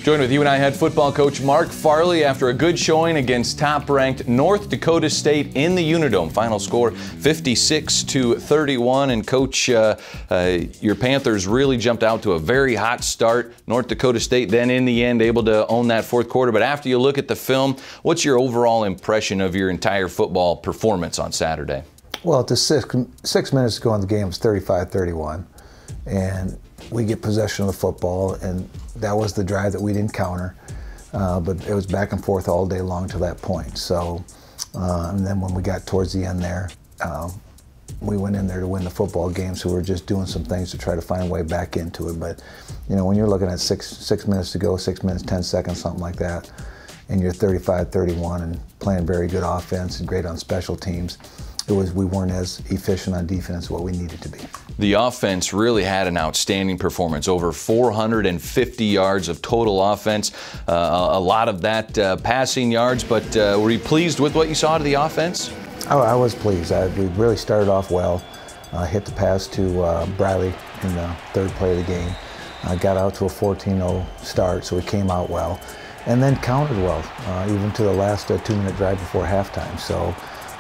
Joined with UNI head football coach Mark Farley after a good showing against top-ranked North Dakota State in the Unidome. Final score 56-31. And coach, your Panthers really jumped out to a very hot start. North Dakota State then in the end able to own that fourth quarter. But after you look at the film, what's your overall impression of your entire football performance on Saturday? Well, to 6 minutes to go in the game, it was 35-31. And we get possession of the football, and that was the drive that we didn't counter. But it was back and forth all day long to that point. So, and then when we got towards the end there, we went in there to win the football game. So we were just doing some things to try to find a way back into it. But, you know, when you're looking at six minutes to go, 6 minutes, 10 seconds, something like that, and you're 35-31 and playing very good offense and great on special teams, we weren't as efficient on defense as what we needed to be. The offense really had an outstanding performance, over 450 yards of total offense, a lot of that passing yards, but were you pleased with what you saw to the offense? I was pleased. We really started off well, hit the pass to Bradley in the third play of the game, got out to a 14-0 start, so we came out well, and then countered well, even to the last 2-minute drive before halftime. So.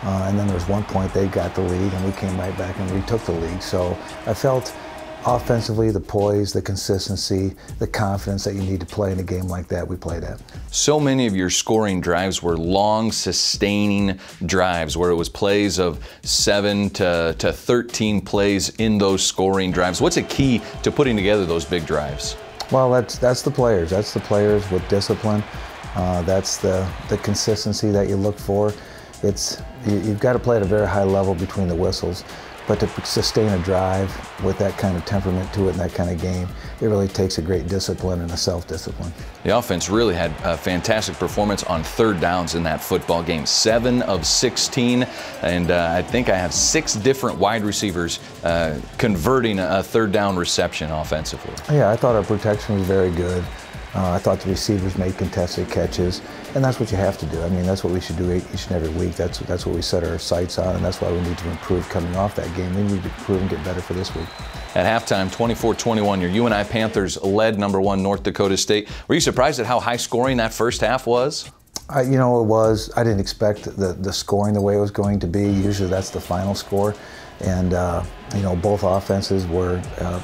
And then there was one point they got the lead, and we came right back and retook the lead. So I felt offensively the poise, the consistency, the confidence that you need to play in a game like that, we played at. So many of your scoring drives were long, sustaining drives where it was plays of 7 to 13 plays in those scoring drives. What's a key to putting together those big drives? Well, that's the players. That's the players with discipline. That's the consistency that you look for. You've got to play at a very high level between the whistles, but to sustain a drive with that kind of temperament to it in that kind of game, it really takes a great discipline and a self-discipline. The offense really had a fantastic performance on third downs in that football game. 7 of 16, and I think I have 6 different wide receivers converting a third down reception offensively. Yeah, I thought our protection was very good. I thought the receivers made contested catches, and that's what you have to do. I mean, that's what we should do each and every week. That's what we set our sights on, and that's why we need to improve coming off that game. We need to improve and get better for this week. At halftime, 24-21, your UNI Panthers led #1 North Dakota State. Were you surprised at how high scoring that first half was? You know, it was. I didn't expect the scoring the way it was going to be. Usually that's the final score. And, you know, both offenses were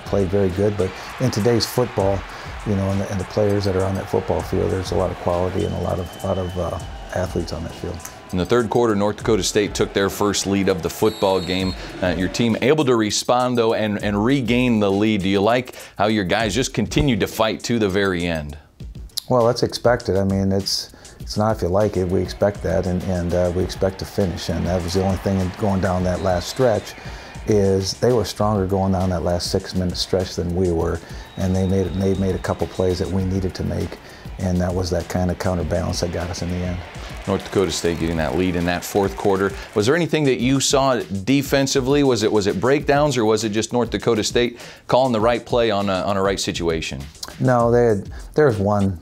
played very good. But in today's football, you know, and the players that are on that football field, there's a lot of quality and a lot of athletes on that field. In the third quarter, North Dakota State took their first lead of the football game. Your team able to respond, though, and regain the lead. Do you like how your guys just continued to fight to the very end? Well, that's expected. I mean, it's not if you like it. We expect that, and we expect to finish. And that was the only thing going down that last stretch, is they were stronger going down that last 6-minute stretch than we were, and they made a couple plays that we needed to make, and that was that kind of counterbalance that got us in the end. North Dakota State getting that lead in that fourth quarter. Was there anything that you saw defensively? Was it breakdowns, or was it just North Dakota State calling the right play on a right situation? No, there was one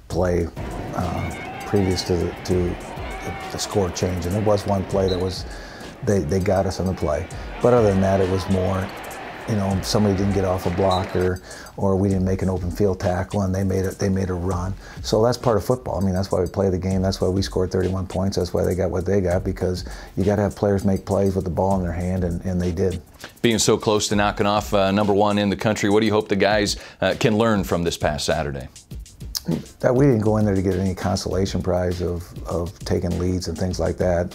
play previous to the score change, and there was one play that was they got us on the play. But other than that, it was more, you know, somebody didn't get off a block, or we didn't make an open field tackle, and they made a run. So that's part of football. I mean, that's why we play the game. That's why we scored 31 points. That's why they got what they got, because you got to have players make plays with the ball in their hand, and they did. Being so close to knocking off #1 in the country, what do you hope the guys can learn from this past Saturday? That we didn't go in there to get any consolation prize of taking leads and things like that,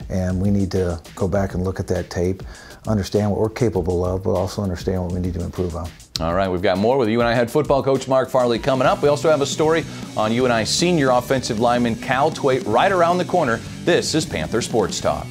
and we need to go back and look at that tape, understand what we're capable of, but also understand what we need to improve on. All right, we've got more with UNI head football coach Mark Farley coming up. We also have a story on UNI senior offensive lineman Cal Twait right around the corner. This is Panther Sports Talk.